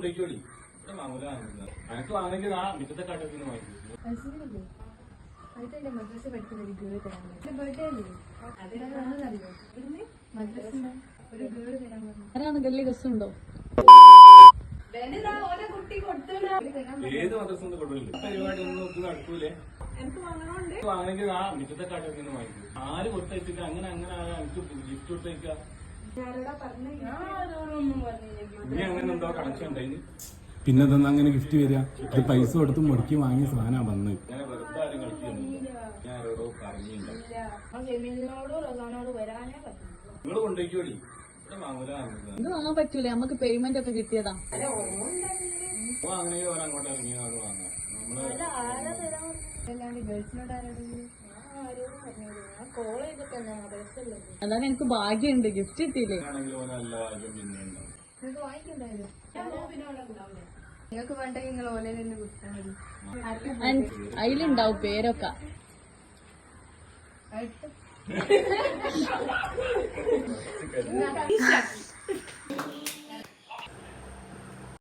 കൊണ്ടേക്കോളി മാമൂല എനിക്ക് വാങ്ങണമെങ്കിൽ ആ മിറ്റത്തെ കാട്ടത്തിന് വാങ്ങിക്കും. മദ്രസ പഠിക്കുന്ന ഒരു ഗേൾ തരാൻ ബർത്ത്ഡേ അല്ലേ അതെന്താണെന്നറിയോ മദ്രസ ഒരു ഗേൾ തരാൻ പറഞ്ഞു. ആരാണ് വലിയ രസമുണ്ടോ? ഏത് മദ്രസ കൊടുക്കില്ല പരിപാടി ഒന്നും ഒന്നും നടക്കൂലേ. വാങ്ങണമെങ്കിൽ ആ മിറ്റത്തെ കാട്ടത്തിന് വാങ്ങിക്കും. ആര് കൊടുത്തയച്ചിട്ട് അങ്ങനെ അങ്ങനെ എനിക്ക് ഗിഫ്റ്റ് കൊടുത്തേക്ക. ഇനി അങ്ങനെ എന്തോ കണക്ഷൻ ഉണ്ടായി. പിന്നെ തന്നെ അങ്ങനെ ഗിഫ്റ്റ് വരിക. ഇത് പൈസ കൊടുത്ത് മുടക്കി വാങ്ങിയ സാധനം വന്ന് ഞാൻ വെറുതെ ആരും കളിക്കുന്നു. ഞാൻ ആരോടോ പറഞ്ഞിട്ടുണ്ടാവും. നിങ്ങൾ കൊണ്ടേക്കോളി മാമൂല ഇത് വാങ്ങാൻ പറ്റൂലേ? നമുക്ക് പേയ്മെന്റ് ഒക്കെ കിട്ടിയതാ. വാങ്ങണമെങ്കിൽ ഓരോ അങ്ങോട്ട് ഇറങ്ങിയാണ് വാങ്ങാം. നമ്മള് ഗേൾസിനോട് ആരോടെങ്കിലും അതാണ് എനിക്ക് ഭാഗ്യമുണ്ട്, ഗിഫ്റ്റ് കിട്ടിയില്ലേ. ആണെങ്കിൽ ഓരോ നല്ല ഭാഗ്യം പിന്നെ ഉണ്ടാവും. നിങ്ങൾക്ക് വാങ്ങിക്കണ്ടായിരുന്നു. നിങ്ങൾക്ക് വേണ്ടെങ്കിൽ നിങ്ങൾ ഓലയിൽ തന്നെ കൊടുത്താൽ മതി. അതിലുണ്ടാവും പേരൊക്കെ. അടുത്ത